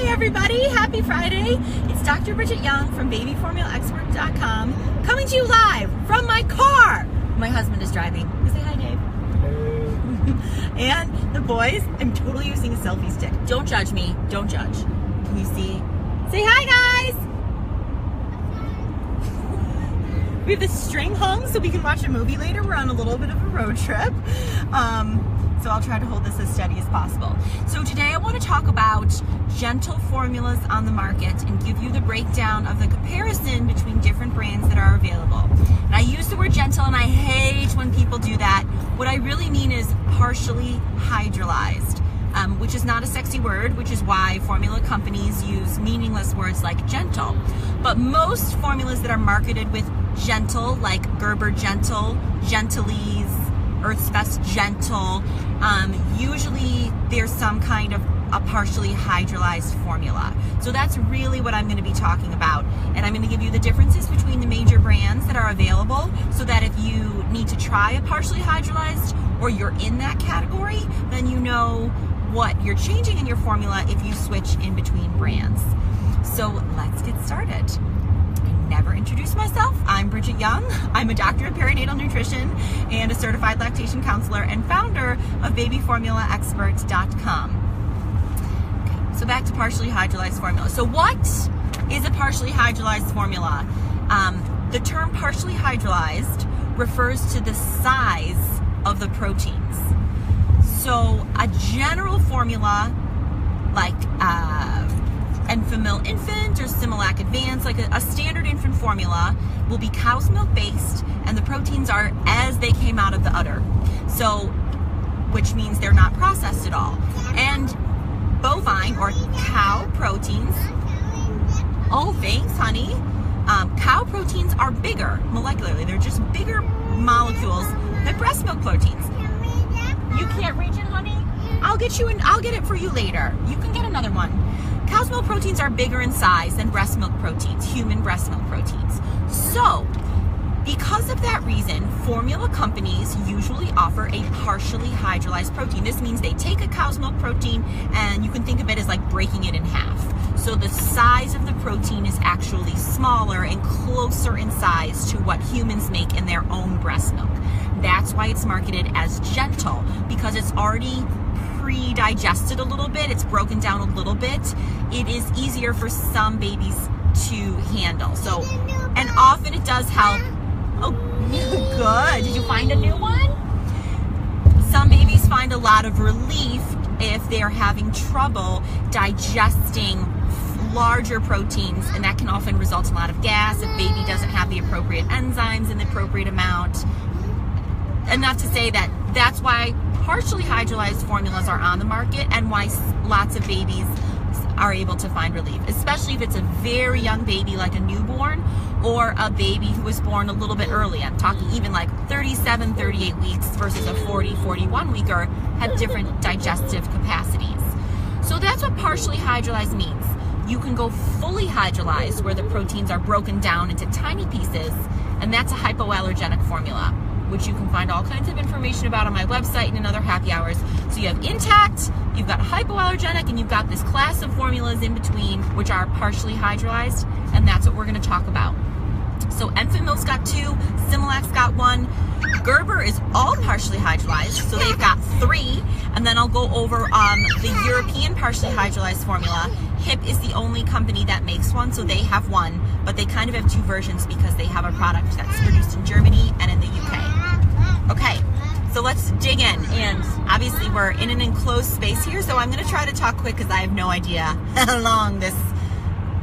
everybody, happy Friday. It's Dr. Bridget Young from babyformulaexpert.com coming to you live from my car. My husband is driving. Say hi, Dave. Hey. And the boys, I'm totally using a selfie stick. Don't judge me, don't judge. Can you see? Say hi, guys. We have this string hung so we can watch a movie later. We're on a little bit of a road trip. So I'll try to hold this as steady as possible. So today I want to talk about gentle formulas on the market and give you the breakdown of the comparison between different brands that are available. And I use the word gentle and I hate when people do that. What I really mean is partially hydrolyzed, which is not a sexy word, which is why formula companies use meaningless words like gentle. But most formulas that are marketed with gentle, like Gerber Gentle, Hydrolyzed, Earth's Best Gentle, usually there's some kind of a partially hydrolyzed formula. So that's really what I'm going to be talking about. And I'm going to give you the differences between the major brands that are available so that if you need to try a partially hydrolyzed or you're in that category, then you know what you're changing in your formula if you switch in between brands. So let's get started. Never introduced myself. I'm Bridget Young. I'm a doctor of perinatal nutrition and a certified lactation counselor and founder of babyformulaexpert.com. Okay, so back to partially hydrolyzed formula. So what is a partially hydrolyzed formula? The term partially hydrolyzed refers to the size of the proteins. So a general formula like Enfamil infant or Similac advanced, like a standard infant formula, will be cow's milk based, and the proteins are as they came out of the udder. So, which means they're not processed at all. And bovine or cow proteins, oh thanks honey, cow proteins are bigger molecularly. They're just bigger molecules than breast milk proteins. You can't reach it, honey? I'll get it for you later. You can get another one. Cow's milk proteins are bigger in size than breast milk proteins, human breast milk proteins. So, because of that reason, formula companies usually offer a partially hydrolyzed protein. This means they take a cow's milk protein and you can think of it as like breaking it in half. So the size of the protein is actually smaller and closer in size to what humans make in their own breast milk. That's why it's marketed as gentle, because it's already pre-digested a little bit, it's broken down a little bit. It is easier for some babies to handle. So, and often it does help. Oh, good. Did you find a new one? Some babies find a lot of relief if they're having trouble digesting larger proteins, and that can often result in a lot of gas if baby doesn't have the appropriate enzymes in the appropriate amount. And not to say that that's why partially hydrolyzed formulas are on the market and why lots of babies are able to find relief, especially if it's a very young baby like a newborn or a baby who was born a little bit early. I'm talking even like 37, 38 weeks versus a 40, 41 weeker have different digestive capacities. So that's what partially hydrolyzed means. You can go fully hydrolyzed where the proteins are broken down into tiny pieces, and that's a hypoallergenic formula, which you can find all kinds of information about on my website and in other happy hours. So you have intact, you've got hypoallergenic, and you've got this class of formulas in between, which are partially hydrolyzed, and that's what we're gonna talk about. So Enfamil's got 2, Similac's got 1, Gerber is all partially hydrolyzed, so they've got 3, and then I'll go over the European partially hydrolyzed formula. HiPP is the only company that makes one, so they have one, but they kind of have 2 versions because they have a product that's produced in Germany and in the UK. Okay, so let's dig in, and obviously we're in an enclosed space here, so I'm going to try to talk quick because I have no idea how long this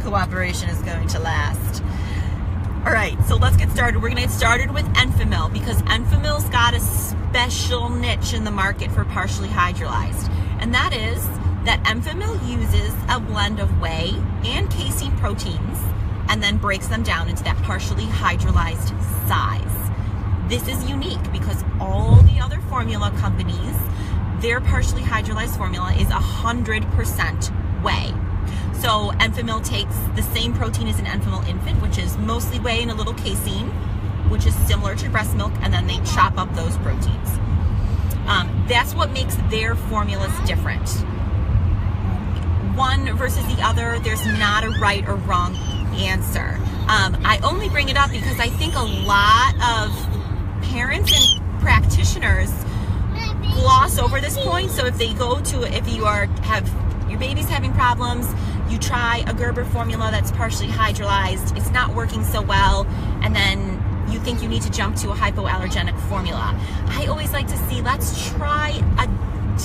cooperation is going to last. All right, so let's get started. We're going to get started with Enfamil because Enfamil's got a special niche in the market for partially hydrolyzed, and that is that Enfamil uses a blend of whey and casein proteins and then breaks them down into that partially hydrolyzed size. This is unique because all the other formula companies, their partially hydrolyzed formula is 100% whey. So Enfamil takes the same protein as an Enfamil infant, which is mostly whey and a little casein, which is similar to breast milk, and then they chop up those proteins. That's what makes their formulas different. One one versus the other, there's not a right or wrong answer. I only bring it up because I think a lot of parents and practitioners gloss over this point. So if they go to, if you have your baby's having problems, you try a Gerber formula that's partially hydrolyzed, it's not working so well, and then you think you need to jump to a hypoallergenic formula. I always like to see, let's try a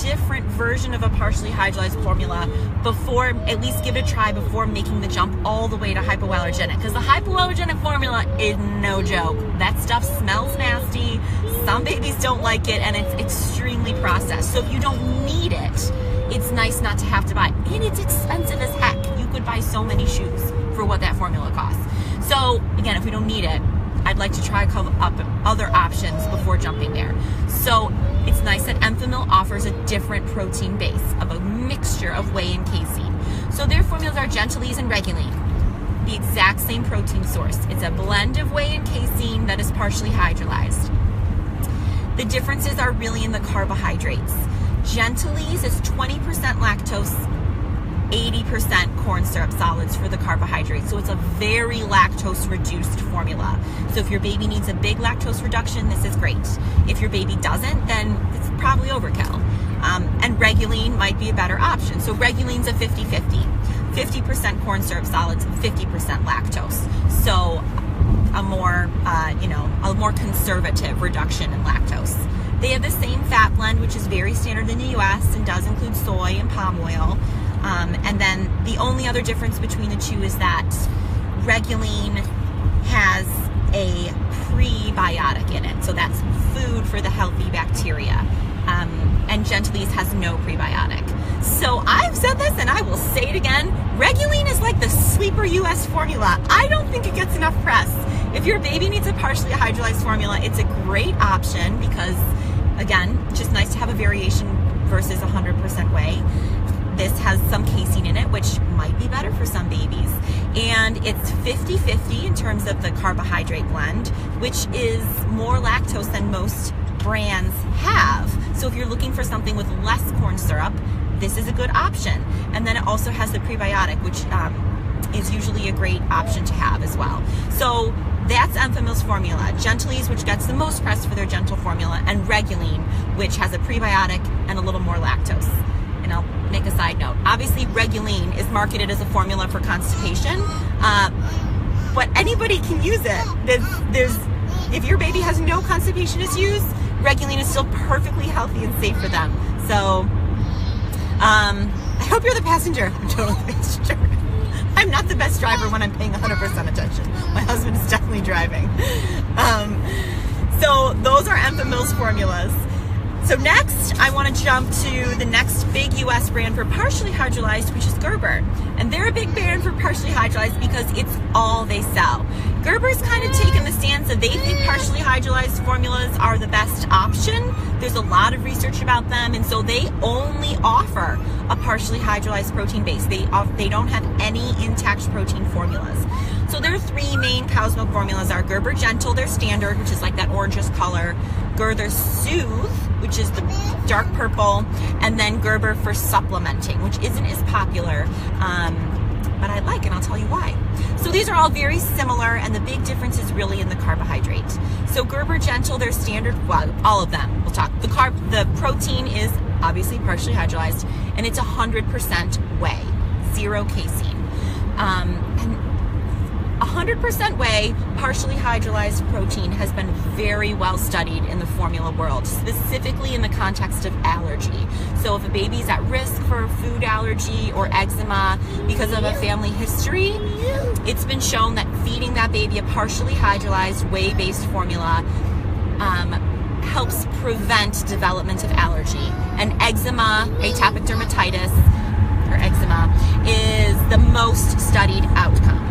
different version of a partially hydrolyzed formula before, at least give it a try before making the jump all the way to hypoallergenic, because the hypoallergenic formula is no joke. That stuff smells nasty, some babies don't like it, and it's extremely processed. So if you don't need it, it's nice not to have to buy, and it's expensive as heck. You could buy so many shoes for what that formula costs. So again, if we don't need it, I'd like to try up other options before jumping there. So it's nice that Enfamil offers a different protein base of a mixture of whey and casein. So their formulas are Gentilese and Reguline, the exact same protein source. It's a blend of whey and casein that is partially hydrolyzed. The differences are really in the carbohydrates. Gentilese is 20% lactose, 80% corn syrup solids for the carbohydrates. So it's a very lactose reduced formula. So if your baby needs a big lactose reduction, this is great. If your baby doesn't, then it's probably overkill. And Reguline might be a better option. So Reguline's a 50-50. 50% corn syrup solids, 50% lactose. So a more, a more conservative reduction in lactose. They have the same fat blend, which is very standard in the US and does include soy and palm oil. And then the only other difference between the two is that Reguline has a prebiotic in it. So that's food for the healthy bacteria. And Gentilese has no prebiotic. So I've said this and I will say it again. Reguline is like the sleeper US formula. I don't think it gets enough press. If your baby needs a partially hydrolyzed formula, it's a great option because, again, it's just nice to have a variation versus 100% whey. This has some casein in it, which might be better for some babies. And it's 50-50 in terms of the carbohydrate blend, which is more lactose than most brands have. So if you're looking for something with less corn syrup, this is a good option. And then it also has the prebiotic, which is usually a great option to have as well. So that's Enfamil's formula. Gentilese, which gets the most press for their gentle formula, and Reguline, which has a prebiotic and a little more lactose. And I'll make a side note. Obviously, Reguline is marketed as a formula for constipation, but anybody can use it. If your baby has no constipation issues, Reguline is still perfectly healthy and safe for them. So I hope you're the passenger. I'm totally the passenger. I'm not the best driver when I'm paying 100% attention. My husband is definitely driving. So those are Enfamil's formulas. So next, I want to jump to the next big US brand for partially hydrolyzed, which is Gerber. And they're a big brand for partially hydrolyzed because it's all they sell. Gerber's kind of taken the stance that they think partially hydrolyzed formulas are the best option. There's a lot of research about them, and so they only offer a partially hydrolyzed protein base. They don't have any intact protein formulas. So their three main cow's milk formulas are Gerber Gentle, their standard, which is like that orangish color, Gerber Soothe, which is the dark purple, and then Gerber for supplementing, which isn't as popular, but I like, and I'll tell you why. So these are all very similar, and the big difference is really in the carbohydrate. So Gerber Gentle, their standard, well, all of them, we'll talk. The protein is obviously partially hydrolyzed, and it's 100% whey, 0 casein. And 100% whey, partially hydrolyzed protein has been very well studied in the formula world, specifically in the context of allergy. So if a baby's at risk for food allergy or eczema because of a family history, it's been shown that feeding that baby a partially hydrolyzed whey-based formula helps prevent development of allergy. And eczema, atopic dermatitis, or eczema, is the most studied outcome.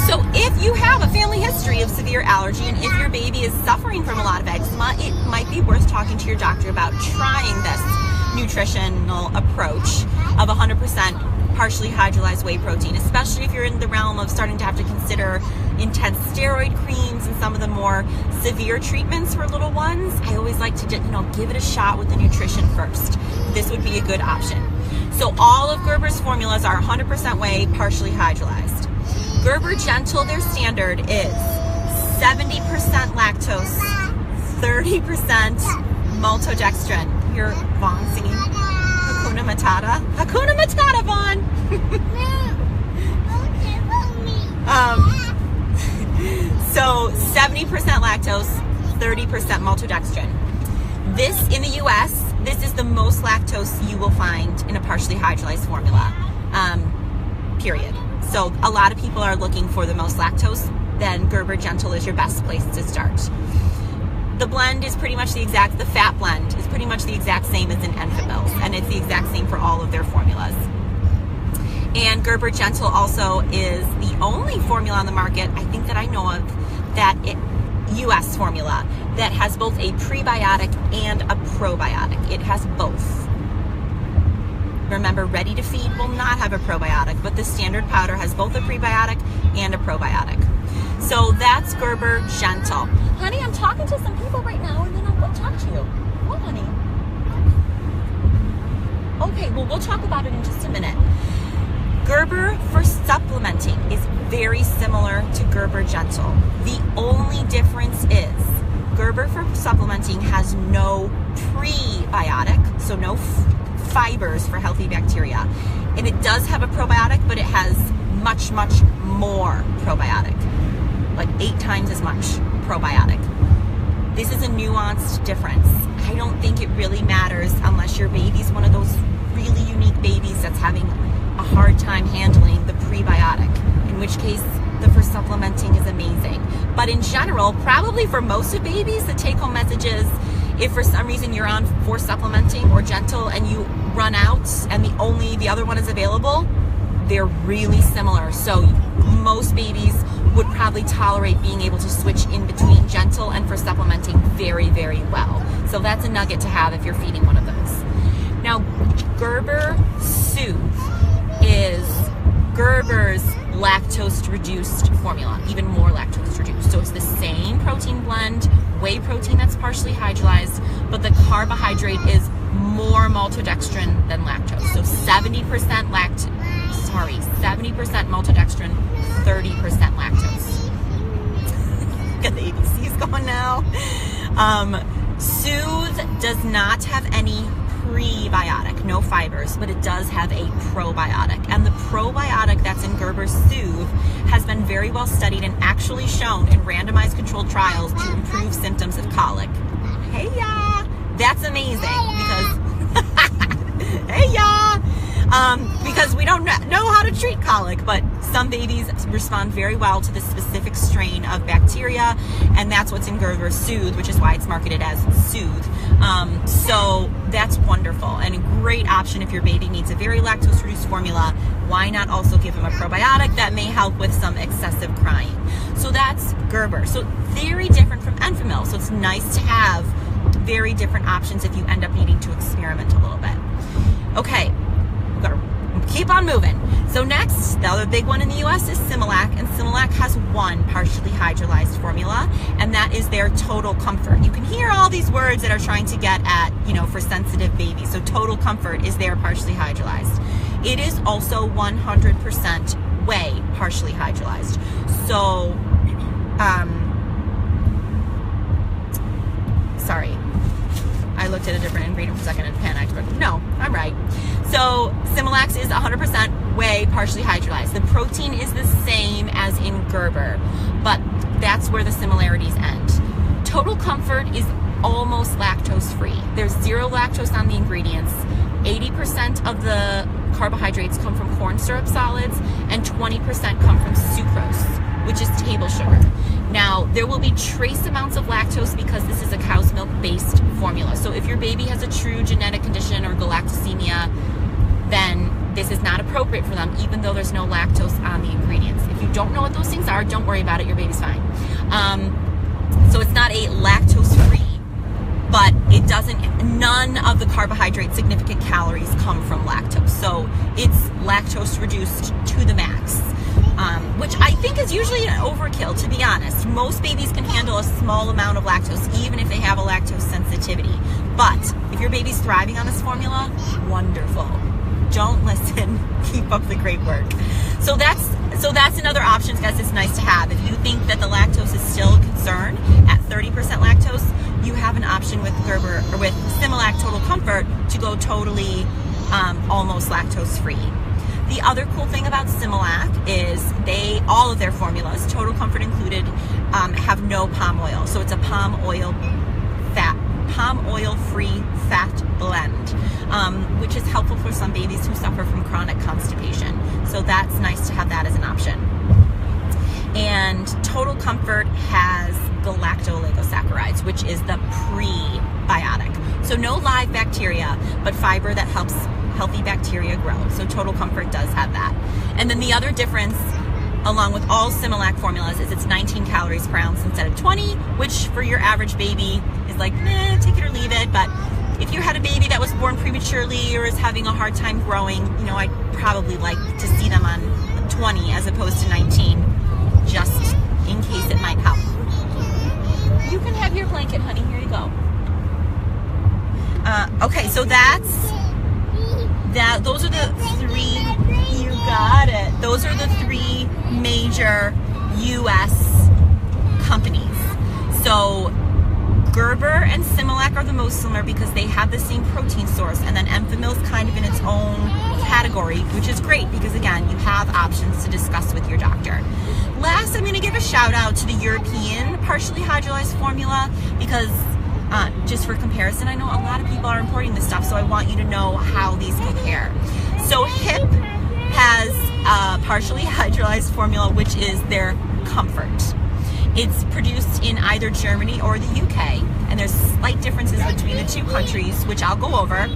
So if you have a family history of severe allergy, and if your baby is suffering from a lot of eczema, it might be worth talking to your doctor about trying this nutritional approach of 100% partially hydrolyzed whey protein, especially if you're in the realm of starting to have to consider intense steroid creams and some of the more severe treatments for little ones. I always like to give it a shot with the nutrition first. This would be a good option. So all of Gerber's formulas are 100% whey, partially hydrolyzed. Gerber Gentle, their standard is 70% lactose, 30% maltodextrin. Hear Vaughn singing Hakuna Matata. Hakuna Matata, Vaughn! So 70% lactose, 30% maltodextrin. This, in the US, this is the most lactose you will find in a partially hydrolyzed formula, period. So a lot of people are looking for the most lactose, then Gerber Gentle is your best place to start. The blend is pretty much the fat blend is pretty much the exact same as in Enfamil, and it's the exact same for all of their formulas. And Gerber Gentle also is the only formula on the market, I think that I know of, US formula, that has both a prebiotic and a probiotic. It has both. Remember, Ready to Feed will not have a probiotic, but the standard powder has both a prebiotic and a probiotic. So that's Gerber Gentle. Honey, I'm talking to some people right now, and then I'll go talk to you. What, honey? Okay, well, we'll talk about it in just a minute. Gerber for supplementing is very similar to Gerber Gentle. The only difference is Gerber for supplementing has no prebiotic, so no fibers for healthy bacteria. And it does have a probiotic, but it has much, much more probiotic, like 8 times as much probiotic. This is a nuanced difference. I don't think it really matters unless your baby's one of those really unique babies that's having a hard time handling the prebiotic, in which case the for supplementing is amazing. But in general, probably for most of babies, the take-home message is, if for some reason you're on for supplementing or Gentle and you run out and the other one is available, they're really similar. So most babies would probably tolerate being able to switch in between Gentle and for supplementing very, very well. So that's a nugget to have if you're feeding one of those. Now, Gerber Soothe is Gerber's lactose-reduced formula, even more lactose-reduced. So it's the same protein blend, whey protein that's partially hydrolyzed, but the carbohydrate is more maltodextrin than lactose. So 70% maltodextrin, 30% lactose. Got the ABCs going now. Soothe does not have any prebiotic, no fibers, but it does have a probiotic. And the probiotic that's in Gerber Soothe has been very well studied and actually shown in randomized controlled trials to improve symptoms of colic. Hey ya! That's amazing because hey ya! Because we don't know how to treat colic, but some babies respond very well to this specific strain of bacteria, and that's what's in Gerber Soothe, which is why it's marketed as Soothe. So that's wonderful and a great option if your baby needs a very lactose-reduced formula. Why not also give them a probiotic that may help with some excessive crying? So that's Gerber. So very different from Enfamil. So it's nice to have very different options if you end up needing to experiment a little bit. Okay, we've got to keep on moving. So next, the other big one in the US is Similac, and Similac has one partially hydrolyzed formula, and that is their Total Comfort. You can hear all these words that are trying to get at, for sensitive babies. So Total Comfort is their partially hydrolyzed. It is also 100% whey partially hydrolyzed. So, sorry. I looked at a different ingredient for a second and panicked, but no, I'm right. So Similac is 100% whey partially hydrolyzed. The protein is the same as in Gerber, but that's where the similarities end. Total Comfort is almost lactose-free. There's 0 lactose on the ingredients. 80% of the carbohydrates come from corn syrup solids, and 20% come from sucrose, which is table sugar. Now, there will be trace amounts of lactose because this is a cow's milk-based formula. So if your baby has a true genetic condition or galactosemia, then this is not appropriate for them, even though there's no lactose on the ingredients. If you don't know what those things are, don't worry about it, your baby's fine. So it's not a lactose-free, but it doesn't, none of the carbohydrate significant calories come from lactose. So it's lactose reduced to the max. Which I think is usually an overkill, to be honest. Most babies can handle a small amount of lactose, even if they have a lactose sensitivity. But if your baby's thriving on this formula, wonderful. don't listen. Keep up the great work. So that's another option, guys. It's nice to have. If you think that the lactose is still a concern at 30% lactose, you have an option with Gerber or with Similac Total Comfort to go totally almost lactose free. The other cool thing about Similac is all of their formulas, Total Comfort included, have no palm oil. So it's a palm oil free fat blend, which is helpful for some babies who suffer from chronic constipation. So that's nice to have that as an option. And Total Comfort has the lacto-oligosaccharides, which is the prebiotic. So no live bacteria, but fiber that helps healthy bacteria grow. So Total Comfort does have that. And then the other difference, along with all Similac formulas, is it's 19 calories per ounce instead of 20, which for your average baby is like, take it or leave it. But if you had a baby that was born prematurely or is having a hard time growing, I'd probably like to see them on 20 as opposed to 19, just in case it might help. You can have your blanket, honey. Here you go. Okay, so those are the three, you got it. Those are the three major U.S. companies. So Gerber and Similac are the most similar because they have the same protein source, and then Enfamil is kind of in its own category, which is great because, again, you have options to discuss with your doctor. Last, I'm going to give a shout out to the European partially hydrolyzed formula because just for comparison, I know a lot of people are importing this stuff, so I want you to know how these compare. So HiPP has a partially hydrolyzed formula, which is their Comfort. It's produced in either Germany or the UK, and there's slight differences between the two countries, which I'll go over.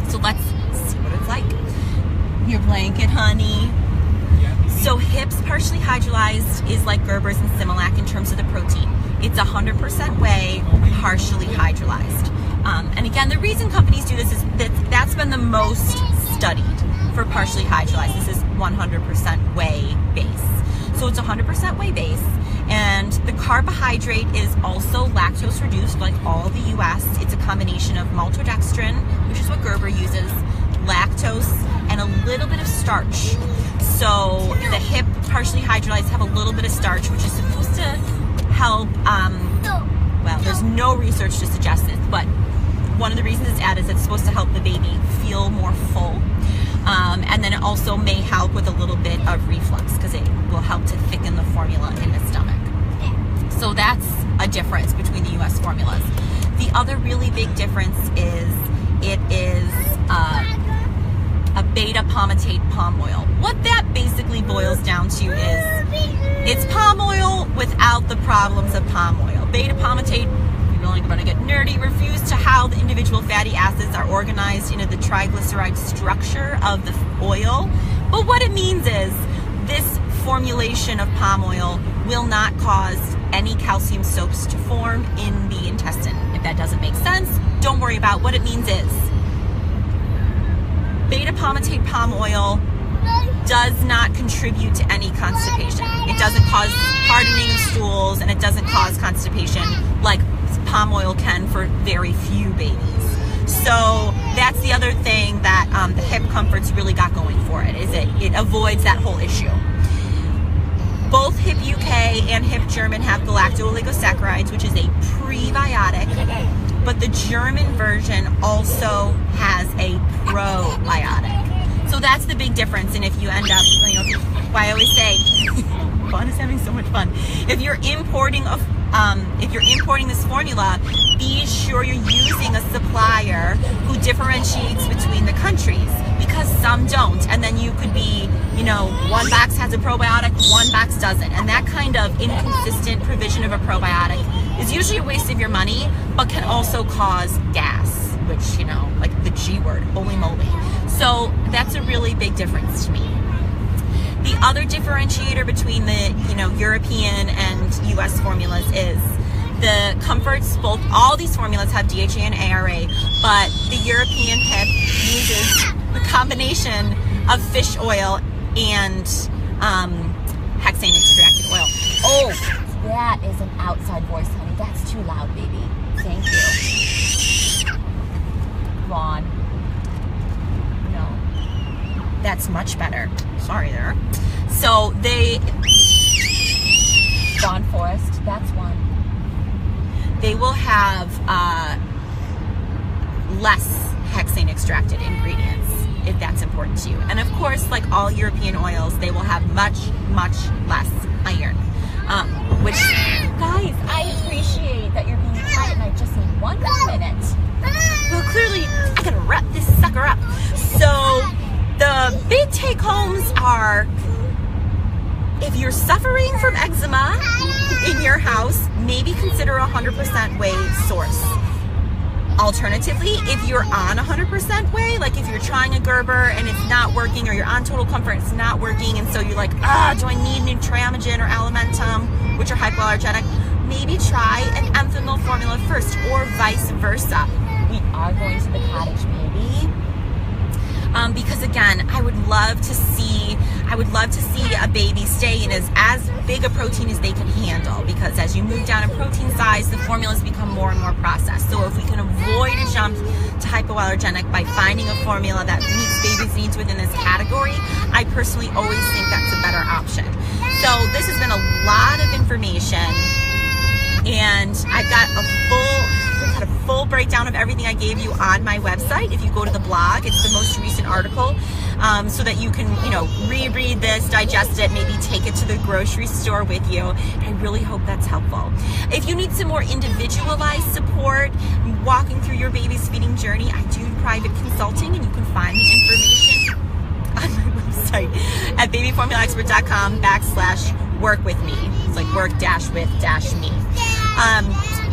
So let's see what it's like. Your blanket, honey. So HiPP's partially hydrolyzed is like Gerber's and Similac in terms of the protein. It's 100% whey, partially hydrolyzed. And again, the reason companies do this is that that's been the most studied for partially hydrolyzed. This is 100% whey base. So it's 100% whey base. And the carbohydrate is also lactose reduced, like all the US. It's a combination of maltodextrin, which is what Gerber uses, lactose, and a little bit of starch. So the HiPP partially hydrolyzed have a little bit of starch, which is supposed to help, well, there's no research to suggest this, but one of the reasons it's added is it's supposed to help the baby feel more full. And then it also may help with a little bit of reflux because it will help to thicken the formula in the stomach. So that's a difference between the US formulas. The other really big difference is it is a beta palmitate palm oil. What that basically boils down to is it's palm oil without the problems of palm oil. Beta palmitate, we're really going to get nerdy, refers to how the individual fatty acids are organized into the triglyceride structure of the oil. But what it means is this formulation of palm oil will not cause any calcium soaks to form in the intestine. If that doesn't make sense, don't worry about what it means is beta palmitate palm oil does not contribute to any constipation. It doesn't cause hardening of stools, and it doesn't cause constipation like palm oil can for very few babies. So that's the other thing that the HiPP Comfort's really got going for it, is it avoids that whole issue. Both HiPP UK and HiPP German have the lacto-oligosaccharides, which is a prebiotic, but the German version also has a probiotic. So that's the big difference. And if you end up, I always say, fun is having so much fun. If you're importing this formula, be sure you're using a supplier who differentiates between the countries, because some don't. And then you could be, one box has a probiotic, one box doesn't. And that kind of inconsistent provision of a probiotic is usually a waste of your money, but can also cause gas, which, like the G word, holy moly. So that's a really big difference to me. The other differentiator between the, European and US formulas is the Comforts. All these formulas have DHA and ARA, but the European HiPP uses the combination of fish oil and hexane extracted oil. Oh, that is an outside voice, honey. That's too loud, baby. Thank you. Vaughn. No. That's much better. Sorry there. So they, Dawn Forest, that's one. They will have less hexane extracted ingredients, if that's important to you. And of course, like all European oils, they will have much, much less iron. Which, guys, I appreciate that you're being quiet, and I just need 1 more minute. Well, clearly, I gotta wrap this sucker up. So, the big take-homes are, if you're suffering from eczema in your house, maybe consider a 100% whey source. Alternatively, if you're on 100% whey, like if you're trying a Gerber and it's not working, or you're on Total Comfort, it's not working, and so you're like, do I need Nutramigen or Alimentum, which are hypoallergenic? Maybe try an Enfamil formula first, or vice versa. We are going to the cottage, baby. Because again, I would love to see a baby stay in as big a protein as they can handle, because as you move down in protein size, the formulas become more and more processed. So if we can avoid a jump to hypoallergenic by finding a formula that meets babies' needs within this category, I personally always think that's a better option. So this has been a lot of information, and I've got a full breakdown of everything I gave you on my website. If you go to the blog, it's the most recent article, so that you can, reread this, digest it, maybe take it to the grocery store with you. I really hope that's helpful. If you need some more individualized support walking through your baby's feeding journey, I do private consulting, and you can find the information on my website at babyformulaexpert.com/work-with-me. It's like work-with-me.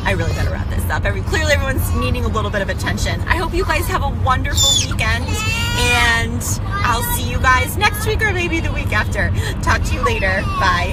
I really gotta wrap this up. Clearly everyone's needing a little bit of attention. I hope you guys have a wonderful weekend, and I'll see you guys next week or maybe the week after. Talk to you later. Bye.